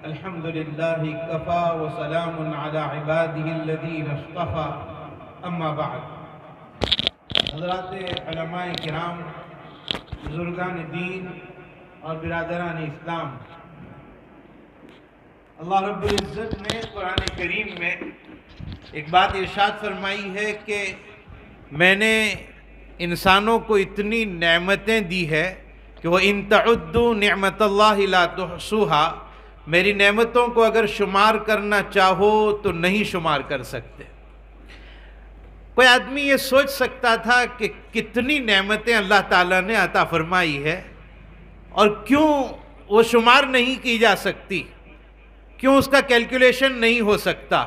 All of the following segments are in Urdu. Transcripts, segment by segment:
الحمد لله كفى وسلام على عباده الذين اصطفى اما بعد. حضرات علماء کرام، بزرگان دین اور برادران اسلام، اللہ رب العزت نے قرآن کریم میں ایک بات ارشاد فرمائی ہے کہ میں نے انسانوں کو اتنی نعمتیں دی ہے کہ وہ ان تعدوا نعمت اللہ لا تحصوها، میری نعمتوں کو اگر شمار کرنا چاہو تو نہیں شمار کر سکتے. کوئی آدمی یہ سوچ سکتا تھا کہ کتنی نعمتیں اللہ تعالیٰ نے عطا فرمائی ہے اور کیوں وہ شمار نہیں کی جا سکتی، کیوں اس کا کیلکولیشن نہیں ہو سکتا.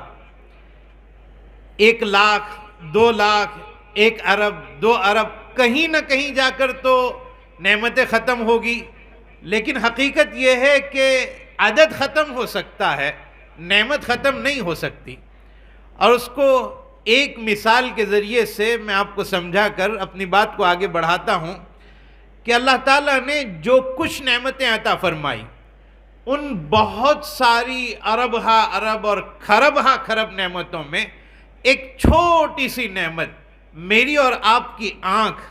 1 لاکھ 2 لاکھ 1 ارب 2 ارب، کہیں نہ کہیں جا کر تو نعمتیں ختم ہوگی. لیکن حقیقت یہ ہے کہ عدد ختم ہو سکتا ہے، نعمت ختم نہیں ہو سکتی. اور اس کو ایک مثال کے ذریعے سے میں آپ کو سمجھا کر اپنی بات کو آگے بڑھاتا ہوں کہ اللہ تعالیٰ نے جو کچھ نعمتیں عطا فرمائی، ان بہت ساری اربہا ارب اور کھربہا کھرب نعمتوں میں ایک چھوٹی سی نعمت میری اور آپ کی آنکھ،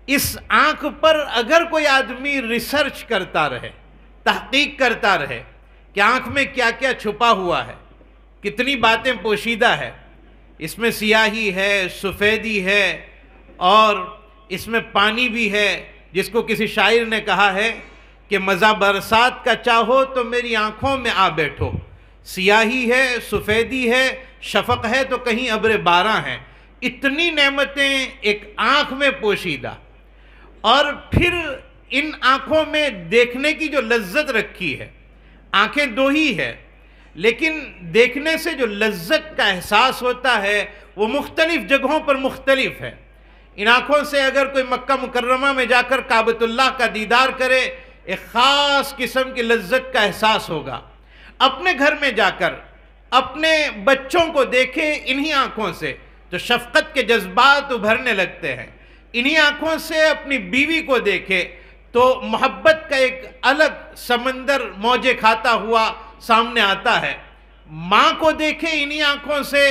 اس آنکھ پر اگر کوئی آدمی ریسرچ کرتا رہے، تحقیق کرتا رہے کہ آنکھ میں کیا کیا چھپا ہوا ہے، کتنی باتیں پوشیدہ ہے، اس میں سیاہی ہے، سفیدی ہے، اور اس میں پانی بھی ہے، جس کو کسی شاعر نے کہا ہے کہ مزہ برسات کا چاہو تو میری آنکھوں میں آ بیٹھو. سیاہی ہے، سفیدی ہے، شفق ہے تو کہیں ابر باران ہے. اتنی نعمتیں ایک آنکھ میں پوشیدہ، اور پھر ان آنکھوں میں دیکھنے کی جو لذت رکھی ہے. آنکھیں 2 ہی ہے، لیکن دیکھنے سے جو لذت کا احساس ہوتا ہے وہ مختلف جگہوں پر مختلف ہے. ان آنکھوں سے اگر کوئی مکہ مکرمہ میں جا کر کعبۃ اللہ کا دیدار کرے، ایک خاص قسم کی لذت کا احساس ہوگا. اپنے گھر میں جا کر اپنے بچوں کو دیکھے انہی آنکھوں سے تو شفقت کے جذبات ابھرنے لگتے ہیں. انہی آنکھوں سے اپنی بیوی کو دیکھے تو محبت کا ایک الگ سمندر موجیں کھاتا ہوا سامنے آتا ہے. ماں کو دیکھے انہی آنکھوں سے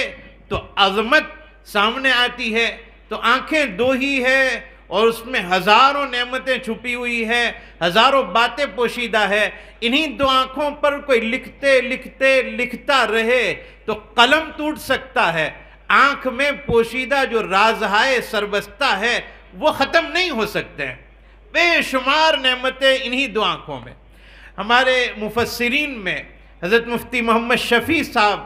تو عظمت سامنے آتی ہے. تو آنکھیں 2 ہی ہے اور اس میں ہزاروں نعمتیں چھپی ہوئی ہے، ہزاروں باتیں پوشیدہ ہے. انہی 2 آنکھوں پر کوئی لکھتے لکھتے لکھتا رہے تو قلم ٹوٹ سکتا ہے. آنکھ میں پوشیدہ جو رازہائے سربستہ ہے وہ ختم نہیں ہو سکتے ہیں. بے شمار نعمتیں انہی 2 آنکھوں میں. ہمارے مفسرین میں حضرت مفتی محمد شفیع صاحب،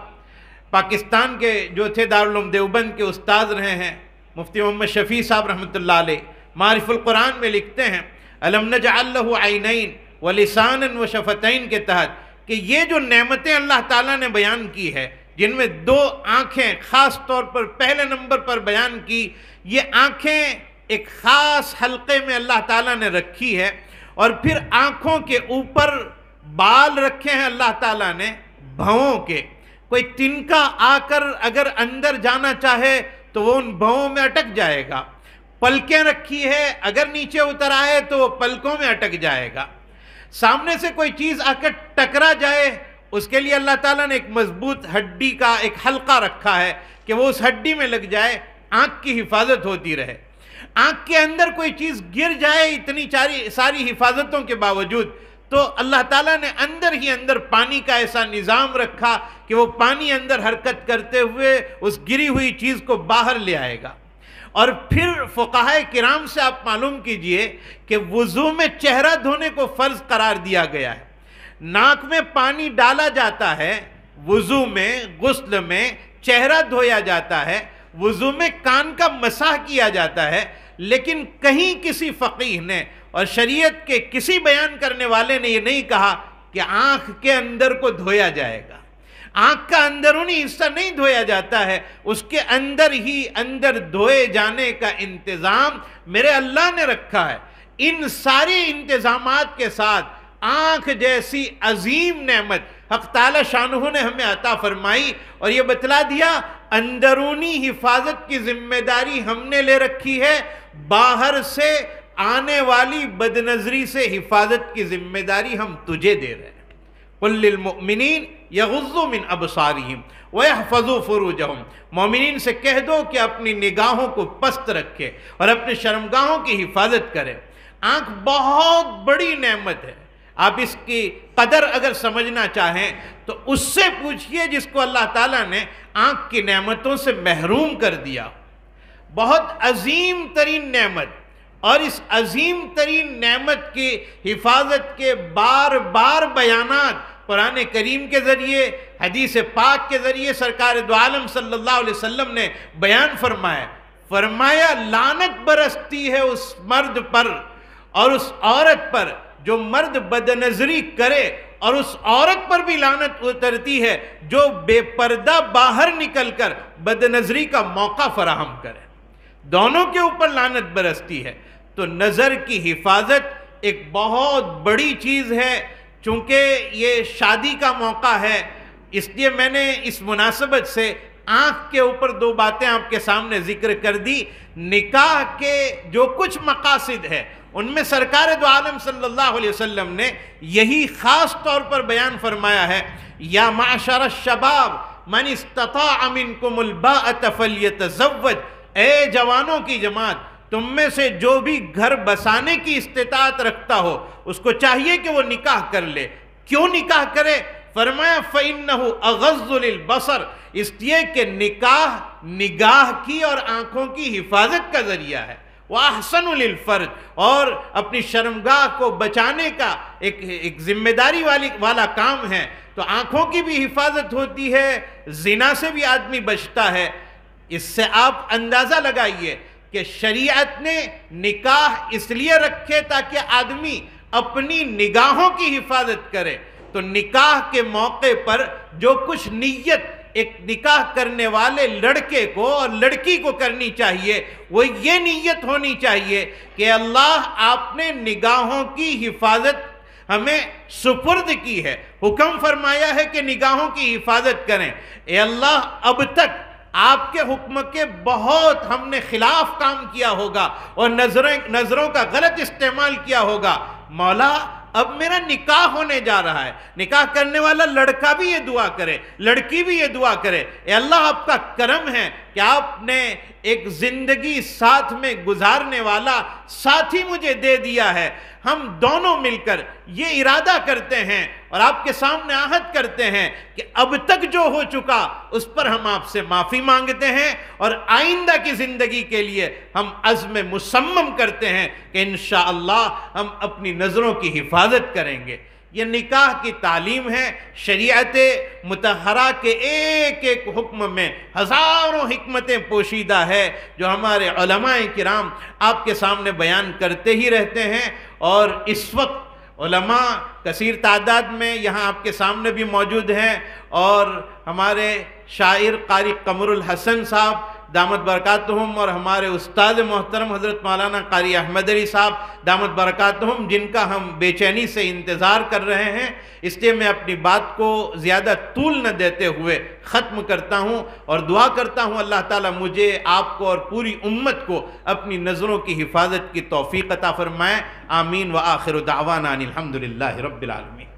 پاکستان کے جو تھے دارالعلوم دیوبند کے استاد رہے ہیں، مفتی محمد شفیع صاحب رحمۃ اللہ علیہ، معارف القرآن میں لکھتے ہیں الم نجعل لہ عینین ولسانا وشفتین کے تحت کہ یہ جو نعمتیں اللہ تعالیٰ نے بیان کی ہے، جن میں 2 آنکھیں خاص طور پر پہلے نمبر پر بیان کی، یہ آنکھیں ایک خاص حلقے میں اللہ تعالیٰ نے رکھی ہے. اور پھر آنکھوں کے اوپر بال رکھے ہیں اللہ تعالیٰ نے بھووں کے. کوئی تنکا آ کر اگر اندر جانا چاہے تو وہ ان بھووں میں اٹک جائے گا. پلکیں رکھی ہے، اگر نیچے اتر آئے تو وہ پلکوں میں اٹک جائے گا. سامنے سے کوئی چیز آ کر ٹکرا جائے، اس کے لیے اللہ تعالیٰ نے ایک مضبوط ہڈی کا ایک حلقہ رکھا ہے کہ وہ اس ہڈی میں لگ جائے، آنکھ کی حفاظت ہوتی رہے. آنکھ کے اندر کوئی چیز گر جائے اتنی ساری حفاظتوں کے باوجود، تو اللہ تعالیٰ نے اندر ہی اندر پانی کا ایسا نظام رکھا کہ وہ پانی اندر حرکت کرتے ہوئے اس گری ہوئی چیز کو باہر لے آئے گا. اور پھر فقہائے کرام سے آپ معلوم کیجئے کہ وضو میں چہرہ دھونے کو فرض قرار دیا گیا ہے. ناک میں پانی ڈالا جاتا ہے، وضو میں، غسل میں چہرہ دھویا جاتا ہے، وضو میں کان کا مسح کیا جاتا ہے. لیکن کہیں کسی فقیہ نے اور شریعت کے کسی بیان کرنے والے نے یہ نہیں کہا کہ آنکھ کے اندر کو دھویا جائے گا. آنکھ کا اندرونی حصہ نہیں دھویا جاتا ہے، اس کے اندر ہی اندر دھوئے جانے کا انتظام میرے اللہ نے رکھا ہے. ان سارے انتظامات کے ساتھ آنکھ جیسی عظیم نعمت حق تعالی شانہ نے ہمیں عطا فرمائی اور یہ بتلا دیا اندرونی حفاظت کی ذمہ داری ہم نے لے رکھی ہے، باہر سے آنے والی بدنظری سے حفاظت کی ذمہ داری ہم تجھے دے رہے ہیں. قل للمؤمنین یغضوا من ابصارہم ویحفظوا فروجہم، مومنین سے کہہ دو کہ اپنی نگاہوں کو پست رکھے اور اپنے شرمگاہوں کی حفاظت کرے۔ آنکھ بہت بڑی نعمت ہے، آپ اس کی قدر اگر سمجھنا چاہیں تو اس سے پوچھئے جس کو اللہ تعالیٰ نے آنکھ کی نعمتوں سے محروم کر دیا۔ بہت عظیم ترین نعمت، اور اس عظیم ترین نعمت کی حفاظت کے بار بار بیانات قرآن کریم کے ذریعے، حدیث پاک کے ذریعے سرکار دو عالم صلی اللہ علیہ وسلم نے بیان فرمایا لعنت برستی ہے اس مرد پر اور اس عورت پر جو مرد بدنظری کرے، اور اس عورت پر بھی لعنت اترتی ہے جو بے پردہ باہر نکل کر بدنظری کا موقع فراہم کرے۔ دونوں کے اوپر لعنت برستی ہے۔ تو نظر کی حفاظت ایک بہت بڑی چیز ہے۔ چونکہ یہ شادی کا موقع ہے، اس لیے میں نے اس مناسبت سے آنکھ کے اوپر دو باتیں آپ کے سامنے ذکر کر دی۔ نکاح کے جو کچھ مقاصد ہے ان میں سرکار دو عالم صلی اللہ علیہ وسلم نے یہی خاص طور پر بیان فرمایا ہے، یا معشر الشباب من استطاع منکم الباءۃ فلیتزوج، اے جوانوں کی جماعت، تم میں سے جو بھی گھر بسانے کی استطاعت رکھتا ہو اس کو چاہیے کہ وہ نکاح کر لے۔ کیوں نکاح کرے؟ فرمایا فَإِنَّهُ أَغَضُّ لِلْبَصَرِ، اس لیے کہ نکاح نگاہ کی اور آنکھوں کی حفاظت کا ذریعہ ہے، وَأَحْسَنُ لِلْفَرْجِ، اور اپنی شرمگاہ کو بچانے کا ایک ذمہ داری والا کام ہے۔ تو آنکھوں کی بھی حفاظت ہوتی ہے، زنا سے بھی آدمی بچتا ہے۔ اس سے آپ اندازہ لگائیے کہ شریعت نے نکاح اس لیے رکھے تاکہ آدمی اپنی نگاہوں کی حفاظت کرے۔ تو نکاح کے موقع پر جو کچھ نیت ایک نکاح کرنے والے لڑکے کو اور لڑکی کو کرنی چاہیے وہ یہ نیت ہونی چاہیے کہ اللہ آپ نے نگاہوں کی حفاظت ہمیں سپرد کی ہے، حکم فرمایا ہے کہ نگاہوں کی حفاظت کریں۔ اے اللہ، اب تک آپ کے حکم کے بہت ہم نے خلاف کام کیا ہوگا اور نظروں کا غلط استعمال کیا ہوگا، مولا اب میرا نکاح ہونے جا رہا ہے۔ نکاح کرنے والا لڑکا بھی یہ دعا کرے، لڑکی بھی یہ دعا کرے، اے اللہ آپ کا کرم ہے کہ آپ نے ایک زندگی ساتھ میں گزارنے والا ساتھی مجھے دے دیا ہے۔ ہم دونوں مل کر یہ ارادہ کرتے ہیں اور آپ کے سامنے عہد کرتے ہیں کہ اب تک جو ہو چکا اس پر ہم آپ سے معافی مانگتے ہیں، اور آئندہ کی زندگی کے لیے ہم عزم مصمم کرتے ہیں کہ انشاءاللہ ہم اپنی نظروں کی حفاظت کریں گے۔ یہ نکاح کی تعلیم ہے۔ شریعت مطہرہ کے ایک ایک حکم میں ہزاروں حکمتیں پوشیدہ ہے جو ہمارے علماء کرام آپ کے سامنے بیان کرتے ہی رہتے ہیں۔ اور اس وقت علماء کثیر تعداد میں یہاں آپ کے سامنے بھی موجود ہیں، اور ہمارے شاعر قاری قمر الحسن صاحب دامت برکاتہم، اور ہمارے استاد محترم حضرت مولانا قاری احمد علی صاحب دامت برکاتہم، جن کا ہم بے چینی سے انتظار کر رہے ہیں۔ اس لیے میں اپنی بات کو زیادہ طول نہ دیتے ہوئے ختم کرتا ہوں اور دعا کرتا ہوں اللہ تعالیٰ مجھے، آپ کو اور پوری امت کو اپنی نظروں کی حفاظت کی توفیق عطا فرمائے۔ آمین۔ وآخر دعوانا ان الحمدللہ رب العالمین۔